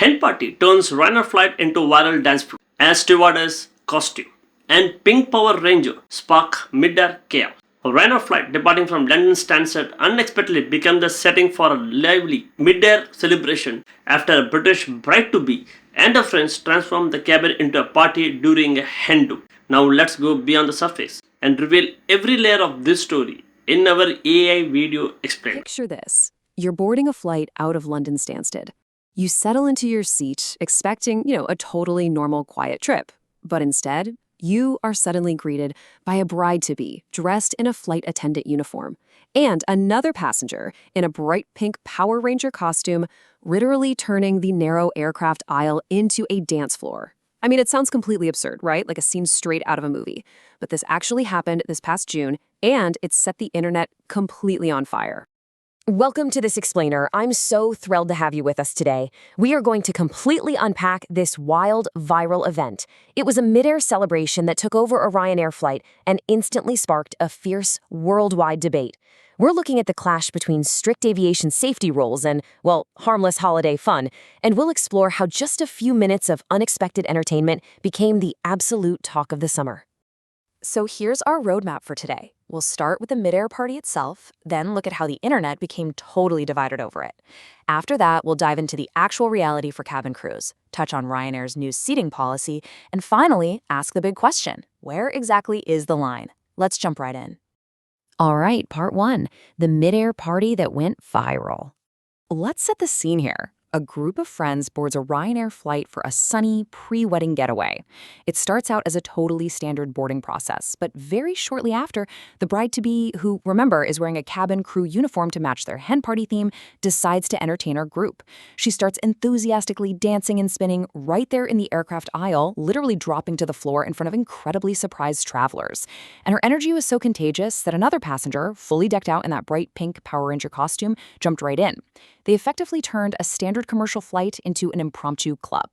Hen party turns Ryanair flight into viral dance floor as stewardess costume. And Pink Power Ranger spark mid-air chaos. A Ryanair flight departing from London Stansted unexpectedly became the setting for a lively mid-air celebration after a British bride-to-be and her friends transformed the cabin into a party during a hen do. Now let's go beyond the surface and reveal every layer of this story in our AI video explained. Picture this. You're boarding a flight out of London Stansted. You settle into your seat expecting, a totally normal, quiet trip. But instead, you are suddenly greeted by a bride-to-be dressed in a flight attendant uniform and another passenger in a bright pink Power Ranger costume, literally turning the narrow aircraft aisle into a dance floor. I mean, it sounds completely absurd, right? Like a scene straight out of a movie. But this actually happened this past June, and it set the internet completely on fire. Welcome to This Explainer. I'm so thrilled to have you with us today. We are going to completely unpack this wild, viral event. It was a mid-air celebration that took over a Ryanair flight and instantly sparked a fierce, worldwide debate. We're looking at the clash between strict aviation safety rules and, well, harmless holiday fun, and we'll explore how just a few minutes of unexpected entertainment became the absolute talk of the summer. So here's our roadmap for today. We'll start with the mid-air party itself, then look at how the internet became totally divided over it. After that, we'll dive into the actual reality for cabin crews, touch on Ryanair's new seating policy, and finally, ask the big question, where exactly is the line? Let's jump right in. All right, part one, the mid-air party that went viral. Let's set the scene here. A group of friends boards a Ryanair flight for a sunny, pre-wedding getaway. It starts out as a totally standard boarding process, but very shortly after, the bride-to-be, who, remember, is wearing a cabin crew uniform to match their hen party theme, decides to entertain our group. She starts enthusiastically dancing and spinning right there in the aircraft aisle, literally dropping to the floor in front of incredibly surprised travelers. And her energy was so contagious that another passenger, fully decked out in that bright pink Power Ranger costume, jumped right in. They effectively turned a standard commercial flight into an impromptu club.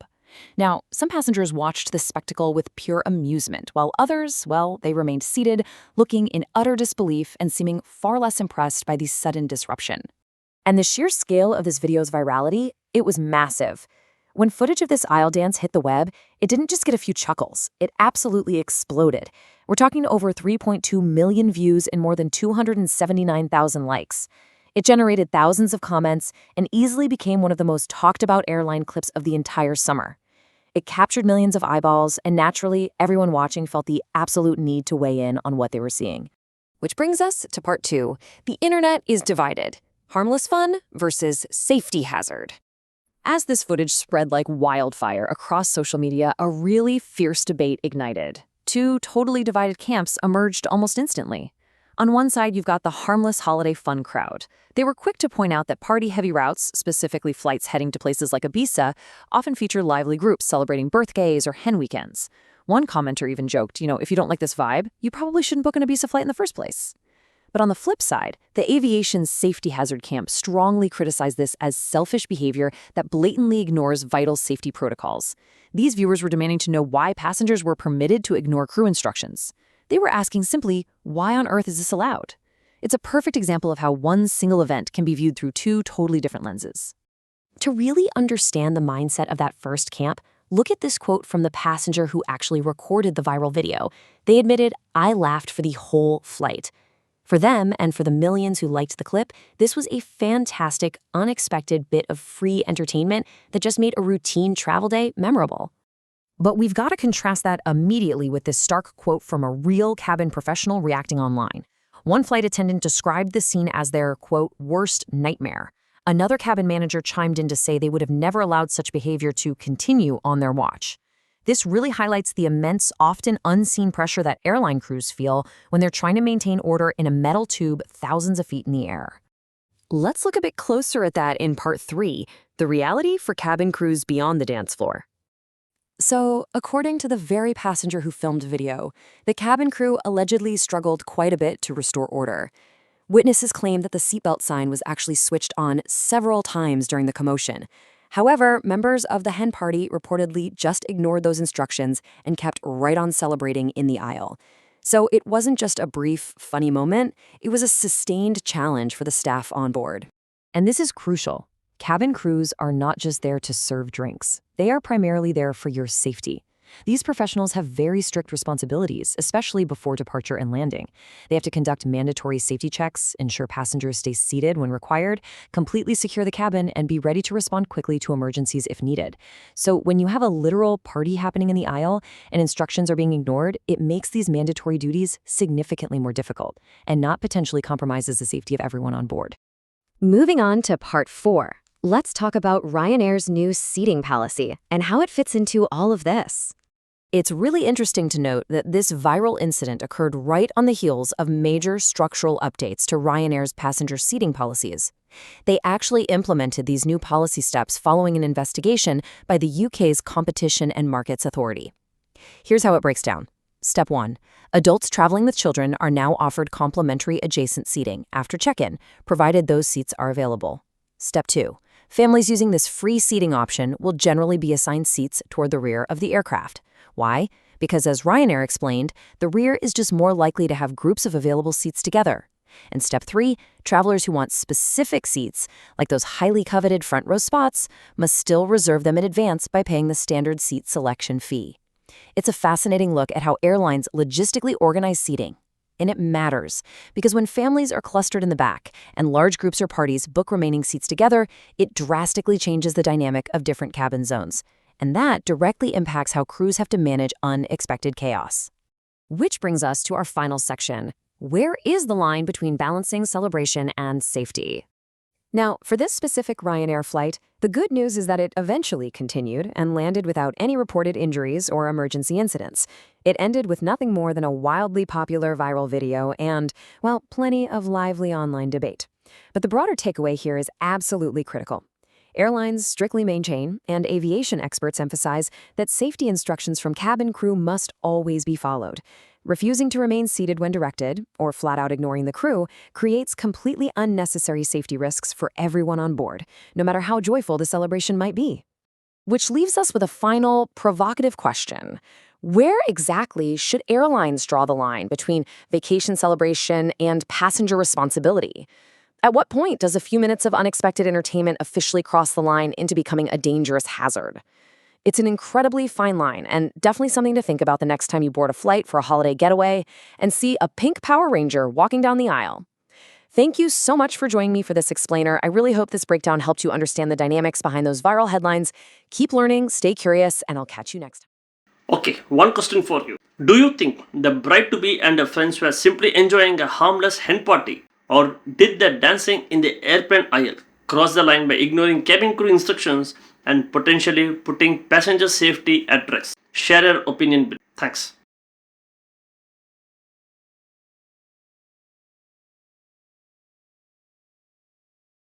Now, some passengers watched this spectacle with pure amusement, while others, well, they remained seated, looking in utter disbelief and seeming far less impressed by the sudden disruption. And the sheer scale of this video's virality, it was massive. When footage of this aisle dance hit the web, it didn't just get a few chuckles, it absolutely exploded. We're talking over 3.2 million views and more than 279,000 likes. It generated thousands of comments and easily became one of the most talked about airline clips of the entire summer. It captured millions of eyeballs, and naturally, everyone watching felt the absolute need to weigh in on what they were seeing. Which brings us to part two. The internet is divided. Harmless fun versus safety hazard. As this footage spread like wildfire across social media, a really fierce debate ignited. Two totally divided camps emerged almost instantly. On one side, you've got the harmless holiday fun crowd. They were quick to point out that party-heavy routes, specifically flights heading to places like Ibiza, often feature lively groups celebrating birthdays or hen weekends. One commenter even joked, if you don't like this vibe, you probably shouldn't book an Ibiza flight in the first place. But on the flip side, the aviation safety hazard camp strongly criticized this as selfish behavior that blatantly ignores vital safety protocols. These viewers were demanding to know why passengers were permitted to ignore crew instructions. They were asking simply, why on earth is this allowed? It's a perfect example of how one single event can be viewed through two totally different lenses. To really understand the mindset of that first camp, look at this quote from the passenger who actually recorded the viral video. They admitted, "I laughed for the whole flight." For them, and for the millions who liked the clip, this was a fantastic, unexpected bit of free entertainment that just made a routine travel day memorable. But we've got to contrast that immediately with this stark quote from a real cabin professional reacting online. One flight attendant described the scene as their, quote, worst nightmare. Another cabin manager chimed in to say they would have never allowed such behavior to continue on their watch. This really highlights the immense, often unseen pressure that airline crews feel when they're trying to maintain order in a metal tube thousands of feet in the air. Let's look a bit closer at that in part three, the reality for cabin crews beyond the dance floor. So, according to the very passenger who filmed the video, the cabin crew allegedly struggled quite a bit to restore order. Witnesses claim that the seatbelt sign was actually switched on several times during the commotion. However, members of the hen party reportedly just ignored those instructions and kept right on celebrating in the aisle. So it wasn't just a brief, funny moment, it was a sustained challenge for the staff on board. And this is crucial. Cabin crews are not just there to serve drinks. They are primarily there for your safety. These professionals have very strict responsibilities, especially before departure and landing. They have to conduct mandatory safety checks, ensure passengers stay seated when required, completely secure the cabin, and be ready to respond quickly to emergencies if needed. So when you have a literal party happening in the aisle and instructions are being ignored, it makes these mandatory duties significantly more difficult and not potentially compromises the safety of everyone on board. Moving on to part 4. Let's talk about Ryanair's new seating policy and how it fits into all of this. It's really interesting to note that this viral incident occurred right on the heels of major structural updates to Ryanair's passenger seating policies. They actually implemented these new policy steps following an investigation by the UK's Competition and Markets Authority. Here's how it breaks down. Step 1. Adults traveling with children are now offered complimentary adjacent seating after check-in, provided those seats are available. Step 2. Families using this free seating option will generally be assigned seats toward the rear of the aircraft. Why? Because as Ryanair explained, the rear is just more likely to have groups of available seats together. And step 3, travelers who want specific seats, like those highly coveted front row spots, must still reserve them in advance by paying the standard seat selection fee. It's a fascinating look at how airlines logistically organize seating. And it matters, because when families are clustered in the back and large groups or parties book remaining seats together, it drastically changes the dynamic of different cabin zones. And that directly impacts how crews have to manage unexpected chaos. Which brings us to our final section. Where is the line between balancing celebration and safety? Now, for this specific Ryanair flight, the good news is that it eventually continued and landed without any reported injuries or emergency incidents. It ended with nothing more than a wildly popular viral video and, well, plenty of lively online debate. But the broader takeaway here is absolutely critical. Airlines strictly maintain, and aviation experts emphasize, that safety instructions from cabin crew must always be followed. Refusing to remain seated when directed, or flat out ignoring the crew, creates completely unnecessary safety risks for everyone on board, no matter how joyful the celebration might be. Which leaves us with a final, provocative question. Where exactly should airlines draw the line between vacation celebration and passenger responsibility? At what point does a few minutes of unexpected entertainment officially cross the line into becoming a dangerous hazard? It's an incredibly fine line and definitely something to think about the next time you board a flight for a holiday getaway and see a pink Power Ranger walking down the aisle. Thank you so much for joining me for this explainer. I really hope this breakdown helped you understand the dynamics behind those viral headlines. Keep learning, stay curious, and I'll catch you next time. Okay, one question for you. Do you think the bride-to-be and her friends were simply enjoying a harmless hen party? Or did the dancing in the airplane aisle cross the line by ignoring cabin crew instructions and potentially putting passenger safety at risk? Share your opinion below. Thanks.